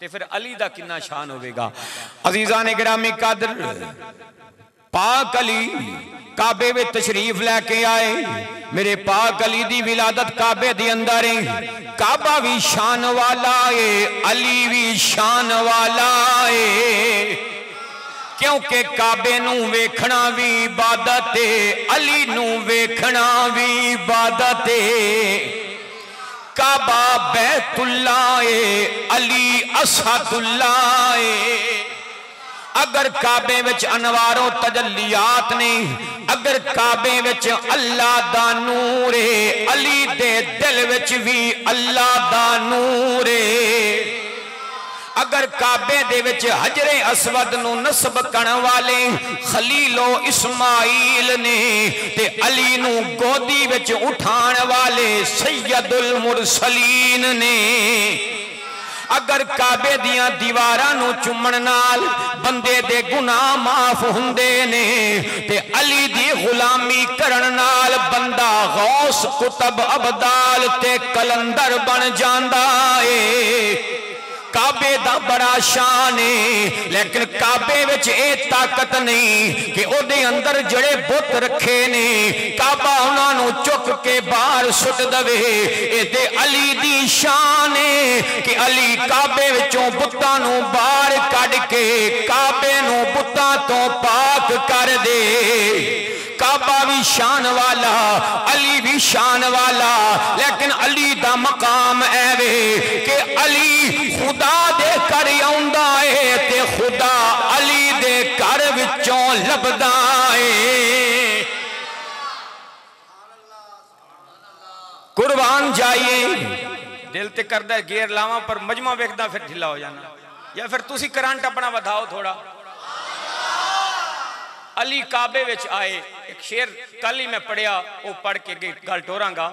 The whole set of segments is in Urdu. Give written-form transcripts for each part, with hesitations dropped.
تے پھر علی دا کنا شان ہوئے گا۔ عزیزان گرامی قدر، پاک علی کعبے میں تشریف لے کے آئے، میرے پاک علی دی ولادت کعبے دی اندر ہے، کعبہ بھی شان والا ہے، علی بھی شان والا ہے، کیونکہ کعبے نو ویکھنا بھی عبادت ہے، علی نو ویکھنا بھی عبادت ہے۔ کعبہ بیت اللہ ہے، علی اسد اللہ ہے۔ اگر کعبے وچ انوار و تجلیات نے، اگر کعبے وچ اللہ دا نور ہے، علی دے دل وچ بھی اللہ دا نور ہے۔ اگر کعبے دے وچ حجر اسود نو نصب کرن والے خلیل و اسماعیل نے تے علی نو گودی وچ اٹھان والے سید المرسلین نے، اگر کعبے دیاں دیوارانو چمن نال بندے دے گناہ معاف ہوندے نے تے علی دی غلامی کرن نال بندہ غوث قطب ابدال تے کلندر بن جاندا ہے۔ کعبے دا بڑا شان ہے، لیکن کعبے وچ اے طاقت نہیں کہ او دے اندر جڑے بت رکھے نے کعبہ انہاں نو چک کے باہر سٹ دوے۔ اے تے علی دی شان ہے کہ علی کعبے وچوں بتاں نو باہر کڈ کے کعبے نو بتاں تو پاک کر دے۔ کعبہ بھی شان والا، علی بھی شان والا، لیکن علی دا مقام ایوے کہ علی خدا دے کر آوندا ہے تے خدا علی دے کر وچوں لبدا ہے۔ قربان جائیے، دل تے کردہ گیر لاواں پر مجمع ویکھدا پھر ڈھلا ہو جانا، یا پھر تسی کرانٹ اپنا ودھاؤ تھوڑا۔ علی کعبے وچ آئے، ایک شعر کل ہی میں پڑھیا، وہ پڑھ کے گل ٹوراں گا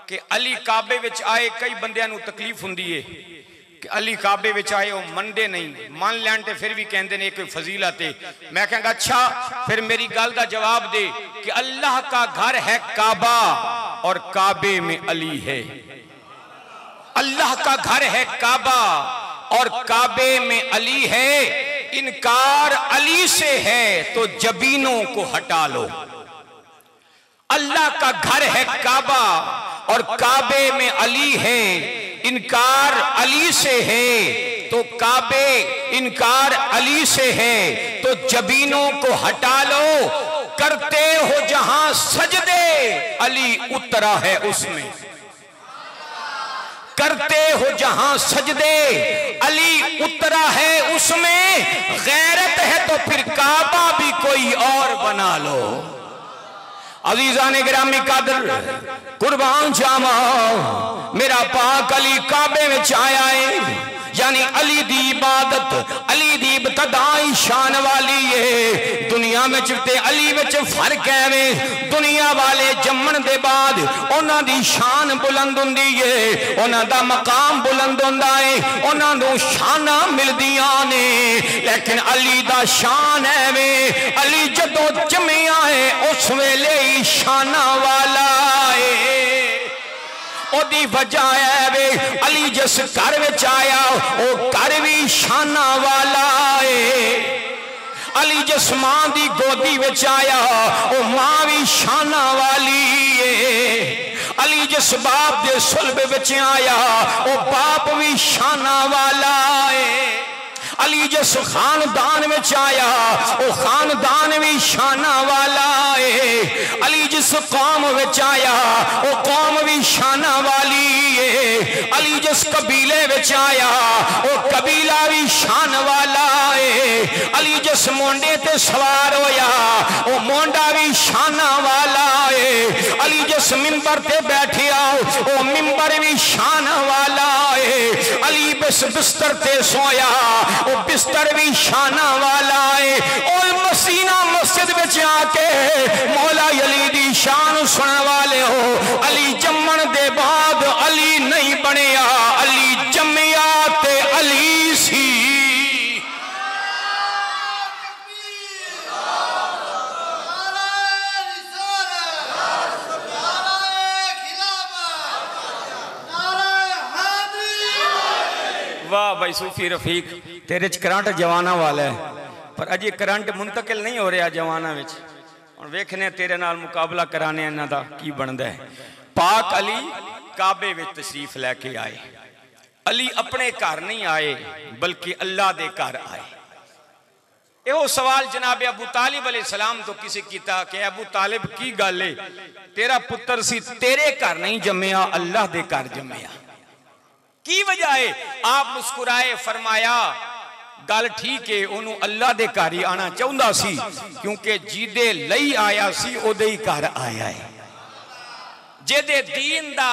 کہ علی کعبے وچ آئے، کئی بندیاں نو تکلیف ہوندی ہے کہ علی کعبے وچ آئے وہ مندے نہیں، مان لینٹے پھر بھی کہندے نے کوئی فضیلت ہے۔ میں کہاں گا اچھا پھر میری گل دا جواب دے کہ اللہ کا گھر ہے کعبہ اور کعبے میں علی ہے۔ اللہ کا گھر ہے کعبہ اور کعبے میں علی ہے، انکار علی سے ہے تو جبینوں کو ہٹا لو۔ اللہ کا گھر ہے کعبہ اور کعبے میں علی ہے، انکار علی سے ہے تو کعبے انکار علی سے ہے تو جبینوں کو ہٹا لو۔ کرتے ہو جہاں سجدے علی اترا ہے اس میں، کرتے ہو جہاں سجدے علی اترا ہے اس میں، غیرت ہے تو پھر کعبہ بھی کوئی اور بنا لو۔ عزیزان گرامی قدر، قربان جاواں، میرا پاک علی کعبے میں آیا ہے، یعنی علی دی عبادت، علی دی ابتدائی شان والی ہے۔ دنیا میں چلتے علی وچ فرق ہے، دنیا والے جمن دے بعد انہاں دی شان بلند ہوندی ہے، انہاں دا مقام بلند ہوندا ہے، انہاں نوں شاناں ملدیاں نے، لیکن علی دا شان ہے، علی جدوں جمیا ہے اس ویلے ہی شاناں والا ہے۔ او دی وجہ ہے علی جس گھر وچ آیا او گھر بھی شانہ والا ہے۔ علی جس ماں دی گودی وچ آیا او ماں بھی شانہ والی ہے۔ علی جس باپ دے صلب وچ آیا او باپ بھی شانہ والا ہے۔ علی جس خاندان میں آیا او خاندان بھی شانہ والا ہے۔ علی جس قوم میں آیا او قوم بھی شانہ والی ہے۔ علی جس قبیلے میں آیا او قبیلہ بھی شان والا ہے۔ علی جس مونڈے تے سوار ہویا او مونڈا بھی شانہ والا ہے۔ علی جس منبر تے بیٹھیا او منبر بھی شانہ والا ہے۔ علی بس بستر تے سویا او بستر بھی شانہ والا ہے۔ اور مسینہ مسجد بچ آ کے مولا علی دی شان سن والے ہو، علی جمن دے بعد علی نہیں بنیا، علی جمیا تے علی سی۔ واہ بھائی صوفی رفیق تیرے کرنٹ جوانا والا ہے پر اجے کرنٹ منتقل نہیں ہو رہا جوانا وچ اور ویکھنے تیرے نال مقابلہ کرانے انہاں دا کی بندا ہے پاک علی کعبے وچ تشریف لے کے آئے علی اپنے گھر نہیں آئے بلکہ اللہ دے گھر آئے یہ سوال جناب ابو طالب علیہ السلام تو کسی کیتا کہ ابو طالب کی گل ہے تیرا پتر سی تیرے گھر نہیں جمیا اللہ دے گھر جمیا کی وجہ ہے آپ مسکرائے فرمایا گل ٹھیک ہے انہوں اللہ دے گھر ہی آنا چاہندا سی کیونکہ جیدے لئی آیا سی او دے ہی گھر آیا ہے جیدے دین دا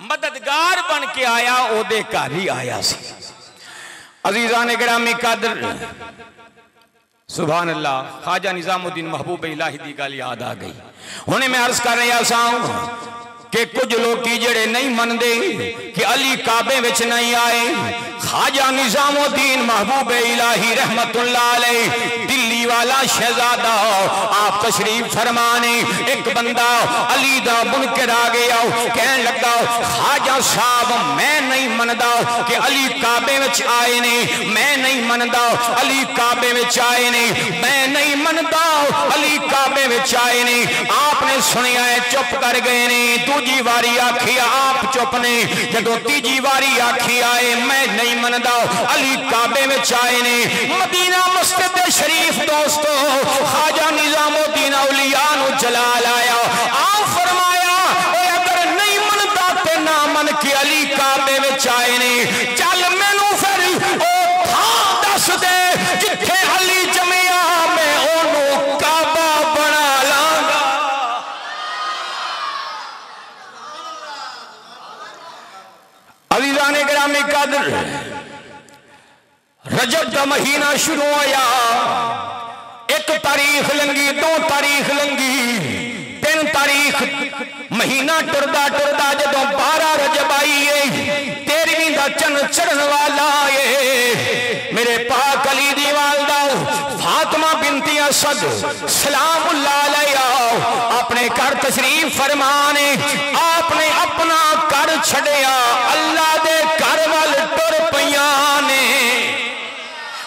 مددگار بن کے آیا او دے گھر ہی آیا سی عزیزان گرامی قدر سبحان اللہ خواجہ نظام الدین محبوب الہی دی گل یاد آ گئی انہیں میں عرض کر رہا سا کہ کچھ لوگ کی جڑے نہیں من دے کہ علی کعبے وچ نہیں آئے خواجہ نظام الدین محبوب الہی رحمت اللہ علیہ دلی والا شہزادہ آپ تشریف فرمانے ایک بندہ علی دا منکر آ گیا کہنے لگا خواجہ صاحب میں نہیں مندا کہ علی کعبے وچ آئے نے میں نہیں مندا علی کعبے وچ آئے نے میں نہیں مندا علی کعبے وچ آئے نے آپ نے سنیا ہے چپ کر گئے نے دوجی واری آکھی آپ چپ نے جدو تیجی واری آکھی آئے میں نہیں مندا علی کعبے میں چائے نے مدینہ مسجد شریف دوستو خواجہ نظام الدین اولیاء نو جلال آیا آپ فرمایا اے اگر نہیں مندا تے نہ من کے علی کعبے میں چائے نے چل میں نو پھر او تھا دس دے جتھے علی جمعہ میں اونو کعبہ بنا لانگا عزیزان گرامی قدر رجب دا مہینہ شروع آیا ایک تاریخ لنگی دو تاریخ لنگی تین تاریخ مہینہ ٹردہ ٹردہ جدو 12 رجب آئی ہے 13ویں دا چن چڑھن والا ہے میرے پاک علی دی والدہ فاطمہ بنت اسد سلام اللہ علیہ اپنے گھر تشریف فرمانے آپ نے اپنا گھر چھڑیا اللہ دے گھر وال ٹر پیانے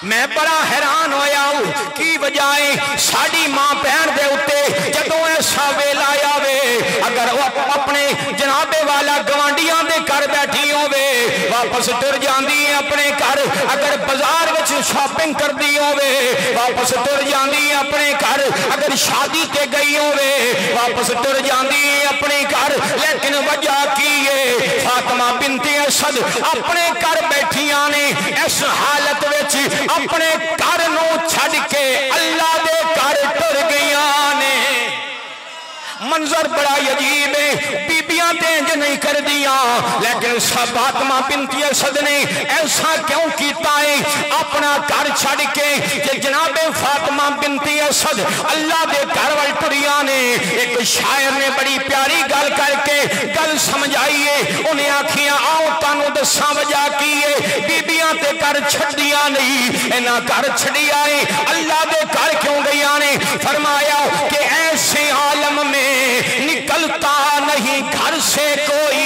میں بڑا حیران ہویا ہوں کی وجائے ساڑی ماں پہن دے اٹھے جدوں ایسا ویلا آیا وے اگر وہ اپنے جنابے والا گوانڈیاں دے کر بیٹھی ہوئے واپس ٹر جاندی ہیں اپنے گھر اگر بازار وچ شاپنگ کر دی ہوئے واپس ٹر جاندی ہیں اپنے گھر اگر شادی تے گئی ہوئے واپس ٹر جاندی ہیں اپنے گھر لیکن وجہ کی ہے فاطمہ بنت اسد اپنے گھر بیٹھیاں نے اس حالت وچ اپنے گھر نو چھڑ کے اللہ دے گھر ٹر گئیاں نے منظر بڑا عجیب ہے بیبیاں تینج نہیں کر دیا لیکن فاطمہ بنت اسد نے ایسا کیوں کیتا ہے اپنا گھر چھڑ کے کہ جناب فاطمہ بنت اسد اللہ دے گھر وال ٹریاں نے ایک شاعر نے بڑی پیاری گل کر کے گل سمجھائیے انہیں آکھیاں آؤ تانوں دساں وجہ کیے بیبیاں تے گھر چھڑیاں نہیں انہاں گھر چھڑیا ہے اللہ دے گھر کیوں گئیاں نے فرمایا کہ ایسے عالم میں نکلتا نہیں گھر سے کوئی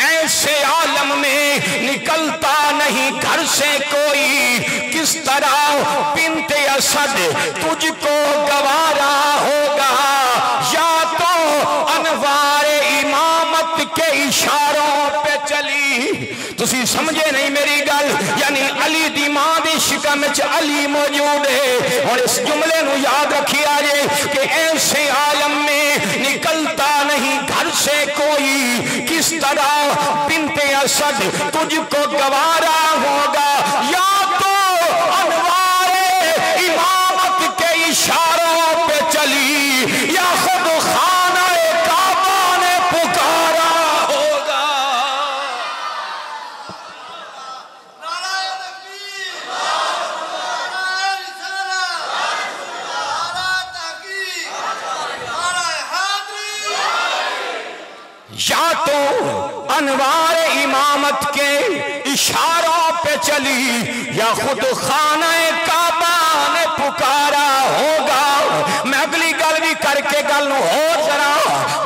ایسے عالم میں نکلتا نہیں گھر سے کوئی کس طرح بنت اسد تجھ کو گوارا ہوگا یا تو انوار امامت کے اشاروں پہ چلی تسی سمجھے نہیں میری گل یعنی علی دی ماں دی شکم وچ علی موجود ہے اور اس جملے نو یاد رکھی آجے کہ ایسے عالم میں نکلتا نہیں گھر سے کوئی کس طرح بنت اسد تجھ کو گوارا ہوگا یا تو انوار امامت کے اشاروں پہ چلی یا خود خانہ کعبہ نے پکارا ہوگا یا تو انوار امامت کے اشاروں پہ چلی یا خود خانہ کعبہ نے پکارا ہوگا میں اگلی گل بھی کر کے گل نو اور ذرا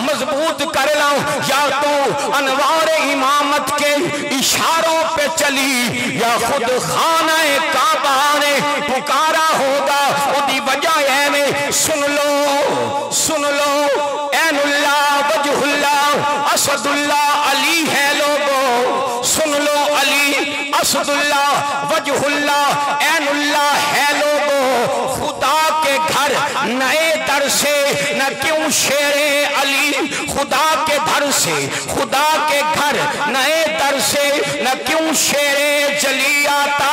مضبوط کر لاؤں یا تو انوار امامت کے اشاروں پہ چلی یا خود خانہ کعبہ نے پکارا ہوگا دی وجہ ہے میں سن لو این اللہ وجہ اللہ اسد اللہ علی ہے لوگو سن لو علی اسد اللہ وجہ اللہ این اللہ ہے لوگو خدا کے گھر نئے در سے نہ کیوں شیر علی خدا کے گھر سے خدا کے گھر نئے در سے نہ کیوں شیر جلی آتا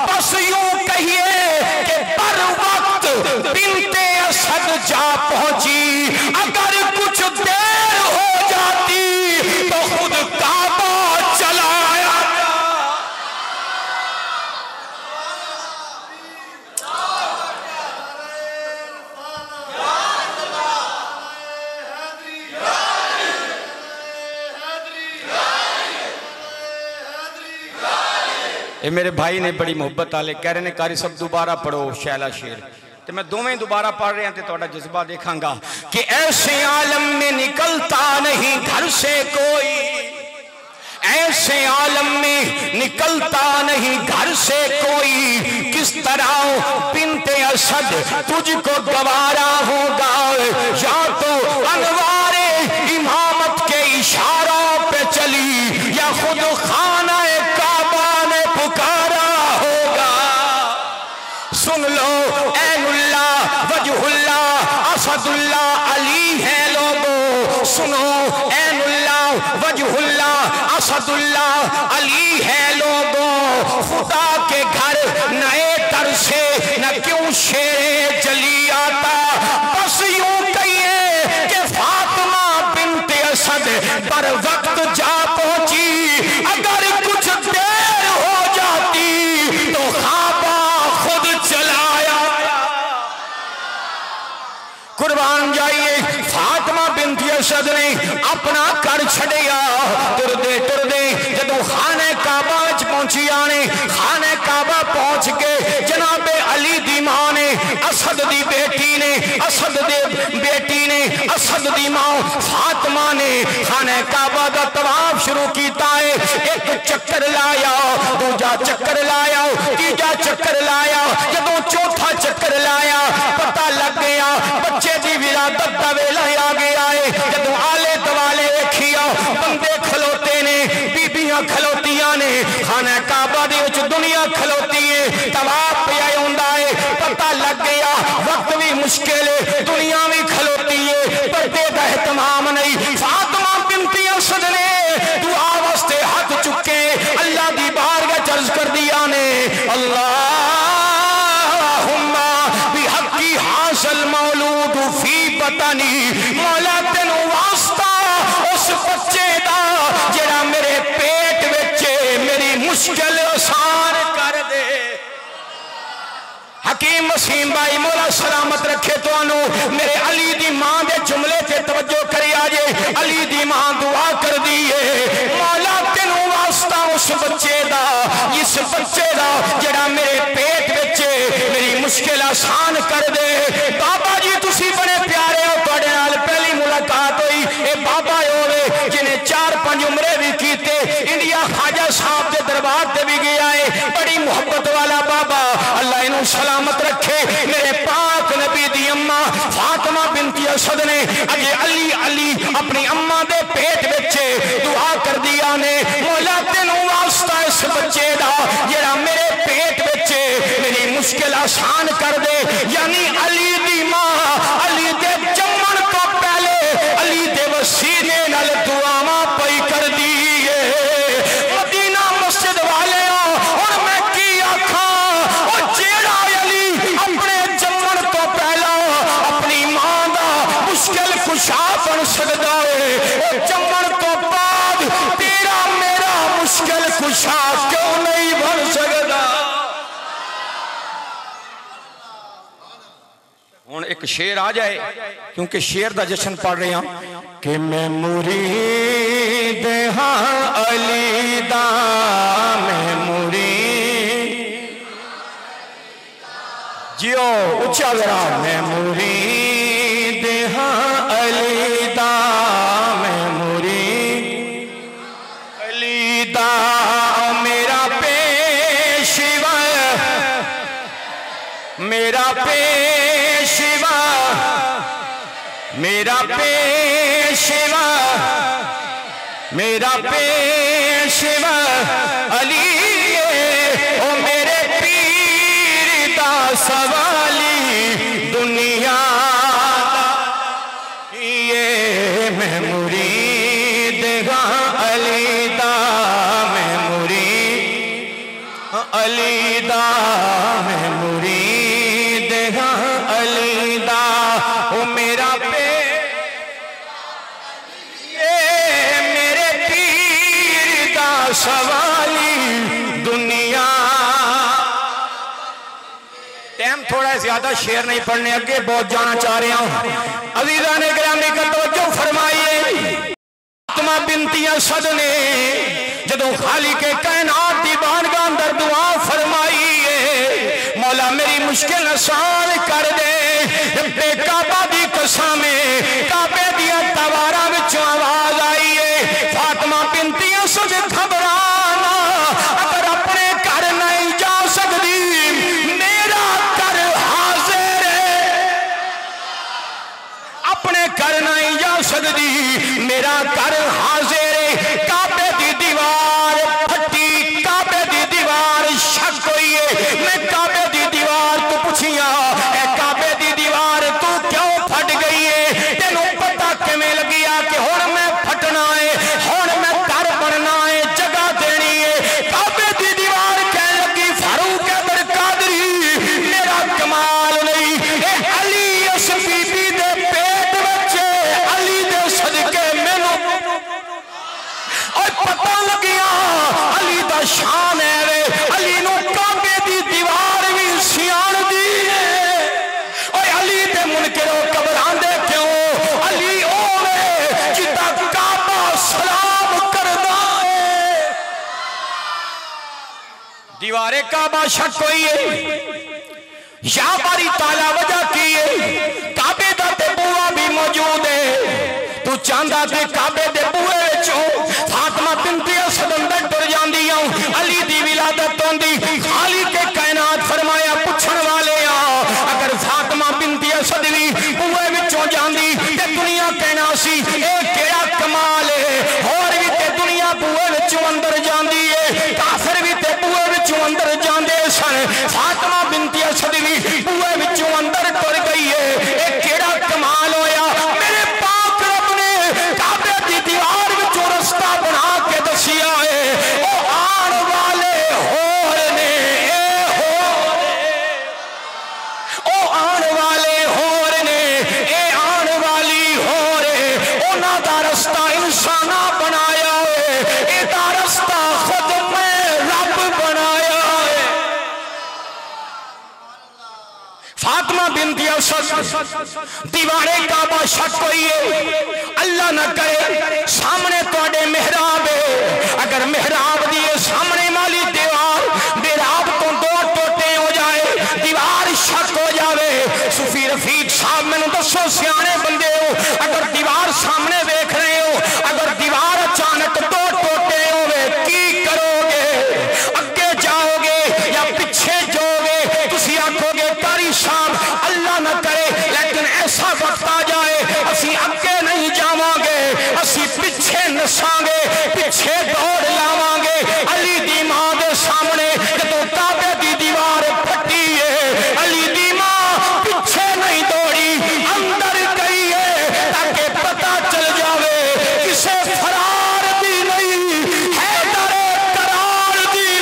بس یوں کہیے کہ پر وقت بنت اسد جا پہنچی اگر کچھ دیر ہو جاتی تو خود کعبہ چلا آیا یہ میرے بھائی نے بڑی محبت آلے کہہ رہے ہیں کاری سب دوبارہ پڑھو شیلہ شیر تو میں دوویں دوبارہ پڑھ رہے ہیں تو توڑا جذبہ دیکھاں گا کہ ایسے عالم میں نکلتا نہیں گھر سے کوئی ایسے عالم میں نکلتا نہیں گھر سے کوئی کس طرح بنت اسد تجھ کو گوارا ہوگا یا تو انوار امامت کے اشاروں پہ چلی یا خود خانہ کعبہ نے پکارا ہوگا سن لو این اللہ وجہ اللہ اسد اللہ علی ہے لوگو سنو این اللہ وجہ اللہ اسد اللہ علی ہے لوگو خدا کے گھر نئے در سے نہ کیوں شیر جلی آتا بس یوں کہیے کہ فاطمہ بنت اسد پر وقت جا پہنچی اگر کچھ دیر ہو جاتی تو کعبہ خود چلایا قربان جائیے فاطمہ بنت اسد نے اپنا کر چھڑیا تر دے جدو خانہ کعبہ وچ پہنچی آنے خانہ کعبہ پہنچ کے جناب علی دی ماں نے اسد دی بیٹی نے اسد دی ماں فاطمہ نے خانہ کعبہ دا طواف شروع کیتا ہے ایک چکر لایا دوجا چکر لایا تیجا چکر لایا جدو چوتھا چکر لایا پتہ لگ گیا بچے دی ولادت دا ویلا آ گیا ہے جدو آلے دوالے ویکھیا بندے کھلوتے نے بیبیاں کھلوتیاں نے خانہ کعبہ دی وچ دنیا کھلوتی ہے طواف پیا ہوندا ہے پتہ لگ گیا وقت بھی مشکل ہے دنیا بھی کھلوتی ہے پردے دا اہتمام نہیں فاطمہ بنت اسد نے دعا واسطے ہاتھ چکے اللہ دی بارگاہ عرض کر دیا نے اللہم بحقی حاصل مولود فی بطنی مولا تینوں واسطہ اس بچے دا جڑا میرے پیٹ وچے میری مشکل آسان کر دے حکیم وسیم بھائی مولا سلامت رکھے تو انو میرے علی دی ماں دے جملے تے توجہ کری آجے علی دی ماں دعا کر دیئے مولا تینوں واسطہ اس بچے دا اس بچے دا جڑا میرے پیٹ وچے میری مشکل آسان کر دے بابا جی تسی بڑے پیارے ہو توڑے نال پہلی ملاقات ہوئی اے بابا ہوئے جنہیں 4-5 عمرے بھی کیتے انڈیا خواجہ صاحب دے دربار تے بھی گیا ہے بڑی محبت والا بابا اللہ انہوں سلامت رکھے میرے پاک نبی دی اممہ فاطمہ بنت اسد نے اجے علی اپنی اممہ دے پیٹ بچے دعا کر دیا نے مولا تینوں واسطہ اس بچے دا جڑا میرے پیٹ بچے میری مشکل آسان کر دے یعنی علی دی ماں علی دے جمن کو پہلے علی دے وسیلے نال دعاواں پئی کر دیئے مدینہ مسجد والے اور میں کی آکھاں اور جیڑا علی اپنے جمن کو پہلا اپنی ماں دا مشکل کشا بن سکتا ہے جمن کو بعد تیرا میرا مشکل کشا کیوں نہیں بن سکتا ہون ایک شعر آ جائے کیونکہ شعر دا جشن پڑھ رہے ہیں کہ میں مرید ہاں علی دا میں مرید جیو اچھا ذرا میں مرید ہاں علی دا میں میرا پیشوا میرا پیشوا میرا پیشوا علی او میرے پیر دا سوالی دنیا یہ میں مرید ہاں علی دا میں مرید علی دا میں مرید ہاں علی دا او میرا میرے پیر دا سوالی دنیا ٹائم تھوڑا زیادہ شعر نہیں پڑھنے اگے بہت جانا چاہ رہا ہوں عزیزان گرامی کا توجہ فرمائیے فاطمہ بنت اسد نے جدوں خالق کائنات دی بارگاہ اندر دعا فرمائیے مولا میری مشکل آسان کر دے ربے کعبہ دی قسم کعبے دیا تواراں وچوں آواز آئی ہے فاطمہ بنت اسد گھبرانا اگر اپنے گھر نہیں جا سکتی میرا گھر حاضر ہے اپنے گھر نہیں جا سکتی میرا گھر حاضر ہے کعبے دی دیوار پھٹی کعبے دی دیوار شک ہوئی ہے میں کعبے دی دیوار تو پوچھیا اے کعبے دی دیوار تو کیوں پھٹ گئی ہے تینوں پتہ کیویں لگیا کہ ہن میں پھٹنا ہے ہن میں گھر بننا ہے جگہ دینی ہے کعبے دی دیوار کہنے لگی فاروق احمد قادری میرا کمال نہیں اے علی اس بی بی دے پیٹ وچ علی دے صدقے مینوں اور پتہ لگیا علی دا شان ہے وے علی نو کعبے دی دیوار بھی سیان دی ہے اور علی دے منکروں گھبراندے کیوں علی اوے جدا کعبہ سلام کردا ہے دیوار کعبہ شک ہوئی ہے یا باری تعالیٰ وجہ کی ہے کعبے دا تے بوا بھی موجود ہے تو چاندہ تے کعبے دے بوئے وچوں فاطمہ بنت اسد اندر ٹر جاندیاں علی دی ولادت ہوندی خالق کائنات فرمایا پوچھن والے اگر فاطمہ بنت اسد بھی بوئے وچوں جاندی تے دنیا کہنا سی اے کیڑا کمال ہے اور بھی تے دنیا بوئے وچوں اندر جاندی ہے کافر بھی تے بوئے وچوں اندر جاندے سن فاطمہ بنت اسد بھی بوئے وچوں اندر ٹر گئی ہے اے کیڑا کمال ہویا میرے پاک رب نے کعبے دی دیوار وچوں رستہ بنا کے دسیا ہے او آن والے ہور نے اے او آن والے ہور نے اے آن والی ہور ہے انہاں دا رستہ انساناں بنایا ہے اے دا رستہ خود میں رب بنایا ہے فاطمہ بنت اسد دیوارے کعبہ شک ہوئی ہے اللہ نہ کرے سامنے توڑے محراب ہے اگر محراب دیئے سامنے مالی دیوار محراب تو دو ٹوٹے ہو جائے دیوار شک ہو جاوے صوفی رفیق صاحب میں نے دسو سیانے بندے ہو اگر دیوار سامنے دیکھ رہے ہو اگر دیوار اچانک دو ٹوٹے ہوئے کی کرو گے اگے جاؤ گے یا پیچھے جاؤ گے تسی آکھو گے کاری صاحب اللہ نہ کرے لیکن ایسا وقت آ جائے اسی اگے نہیں جاواں گے اسی پیچھے نساں گے پیچھے دوڑ لاواں گے علی دی ماں دے سامنے جدوں کعبے دی دیوار پھٹی ہے علی دی ماں پیچھے نہیں دوڑی اندر گئی ہے تاکہ پتہ چل جاوے کسے فرار دی نہیں حیدر قرار دی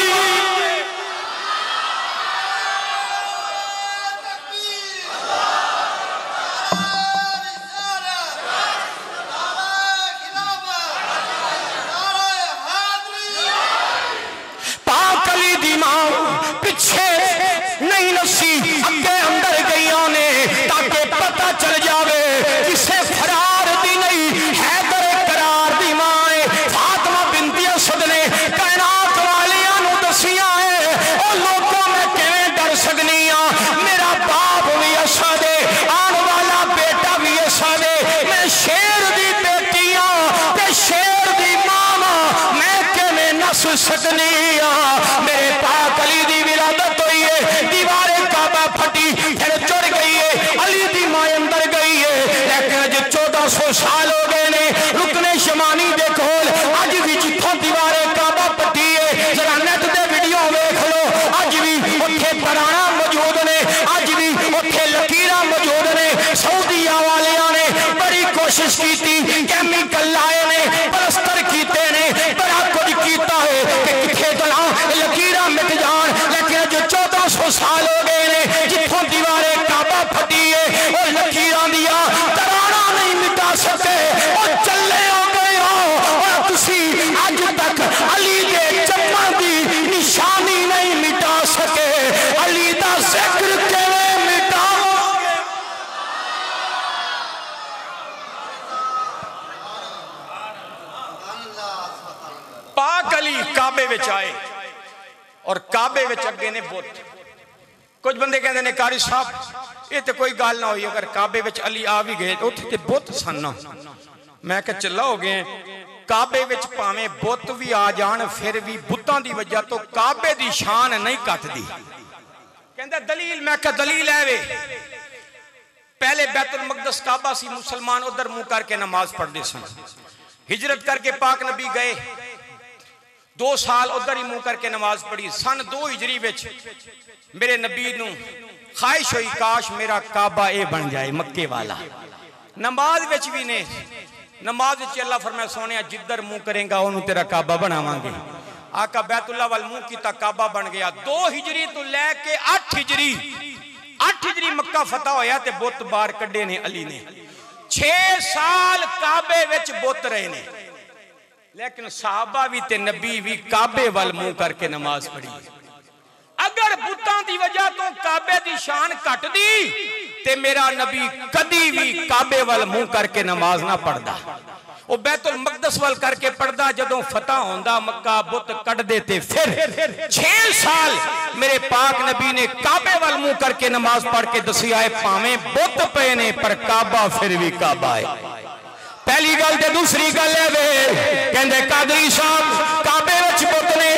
پاک علی دی ماں پیچھے نہیں نسی اگے اندر گئیوں نے تاکہ پتہ چل جاوے کسے فرار دی نہیں حیدر قرار دی ماں ہے فاطمہ بنت اسد نے کائنات والیاں نو دسیاں ہے او لوگوں میں کیویں ڈر سکنی میرا باپ بھی اسد ہے آن والا بیٹا بھی اسد ہے میں شیر دی بیٹیاں تے شیر دی ماں میں کیویں نس سکنی میرے پاک علی دی ولادت ہوئی ہے دیوار کعبہ پھٹی لکھوں سال ہو گئے نے جتھوں دیوارے کعبہ پھٹی ہے اور لکیراں دیا ترانا نہیں مٹا سکے اور چلے ہو گئے ہو اور تسی اج تک علی دے چمن دی نشانی نہیں مٹا سکے علی دا ذکر کیویں مٹاؤ گے پاک علی کعبے وچ آئے اور کعبے وچ اگے نے بت کچھ بندے کہتے ہیں قاری صاحب یہ تو کوئی گال نہ ہوئی اگر کعبے وچ علی آ بھی گئے اوتھے تے بت سن میں کہ چلا ہو گئے کعبے وچ پاویں بت بھی آ جان پھر بھی بتاں دی وجہ تو کعبے دی شان نہیں کٹ دی کہندا دلیل میں کہ دلیل ہے وے پہلے بیت المقدس کعبہ سی مسلمان ادھر منہ کر کے نماز پڑھدے سن ہجرت کر کے پاک نبی گئے 2 سال ادھر ہی منہ کر کے نماز پڑھی سن 2 ہجری وچ میرے نبی نو خواہش ہوئی کاش میرا کعبہ اے بن جائے مکے والا نماز وچ بھی نے نماز وچ اللہ فرمایا سونے جدھر منہ کریں گا انہوں تیرا کعبہ بناواں گے آقا بیت اللہ وال منہ کیتا کعبہ بن گیا 2 ہجری تو لے کے 8 ہجری مکہ فتح ہویا تے بت بار کڈے نے علی نے 6 سال کعبے وچ بت رہے نے لیکن صحابہ بھی تے نبی بھی کعبے وال منہ کر کے نماز پڑھی اگر بتاں دی وجہ تو کعبے دی شان کٹ دی تے میرا نبی کدی بھی کعبے وال منہ کر کے نماز نہ پڑھدا وہ بیت المقدس وال کر کے پڑھدا جدوں فتح ہوندا مکہ بت کٹ دیتے پھر 6 سال میرے پاک نبی نے کعبے وال منہ کر کے نماز پڑھ کے دسی آئے پاویں بت پے نے پر کعبہ پھر بھی کعبہ ہے پہلی گل تے دوسری گل ہے وے کہندے قادری صاحب کعبے وچ بت نے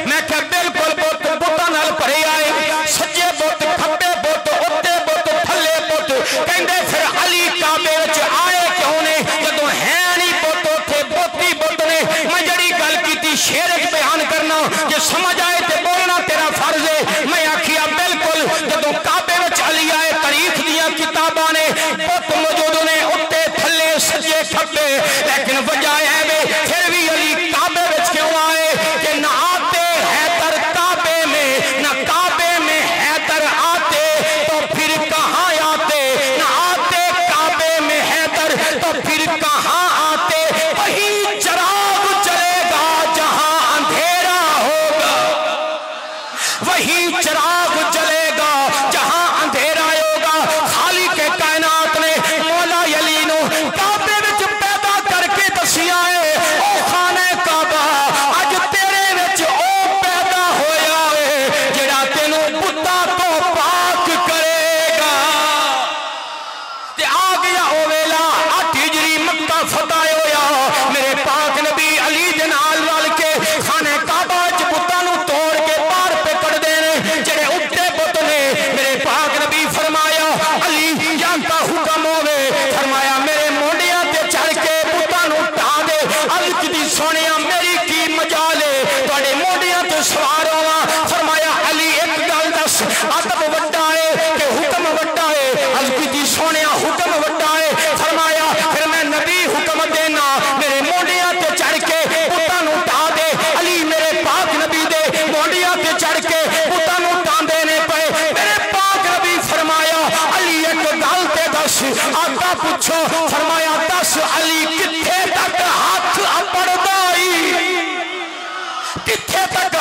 میں کہ بالکل بت بتاں نال بھرے آئے سجے بت کھبے بت اوتے بت تھلے بت کہندے پھر علی کعبے وچ آئے کیوں نے جدوں ہے نہیں بت اوتھے بت ہی بت نے میں جڑی گل کیتی شعر وچ بیان کرنا کہ سمجھ آئے تے بولنا تیرا فرض ہے میں آکھیا بالکل جدوں کعبے وچ علی آئے تاریخ دیاں کتاباں نے بت موجود نے اوتے تھلے سجے کھبے لیکن وجہ ہے وے پھر بھی علی کعبے وچ کیوں آئے کہ نہ آتے حیدر کعبے میں نہ کعبے میں حیدر آتے تو پھر کہاں آتے نہ آتے کعبے میں حیدر تو پھر کہاں آتے وہی چراغ جلے گا جہاں اندھیرا ہوگا وہی چراغ جلے گا جہاں اندھیرا ہوگا خالق کائنات نے مولا علی نو کعبے وچ پیدا کر کے دسیا ہے او خانہ کعبہ اج تیرے وچ او پیدا ہویا ہے جڑا تینوں بتاں تو پاک کرے گا تے آ گیا او ویلا 8 ہجری مکہ فتح ہویا میرے پاک نبی علی دے نال رل کے خانہ کعبہ وچ بتاں نو توڑ کے باہر پہ کڈ دے نے جڑے اٹھے بت نے میرے پاک نبی فرمایا علی یا کا حکم ہوے فرمایا میرے مونڈیاں تے چڑھ کے بتاں نو ٹھا دے عرض دی سونیا میری کی مجال ہے تواڈے مونڈیاں تے سوار ہوواں فرمایا علی ایک گل دس ادب وڈا ہے کہ حکم وڈا ہے عرض دی سونیا حکم وڈا ہے فرمایا پھر میں نبی حکم دینا میرے مونڈیاں تے چڑھ کے بتاں نو ٹھا دے علی میرے پاک نبی دے مونڈیاں تے چڑھ کے بتاں نو ٹاندے نے پے میرے پاک نبی فرمایا علی ایک گل تے دس آقا پوچھو فرمایا دس علی کتھے تک ہاتھ اپڑدا کتھے تک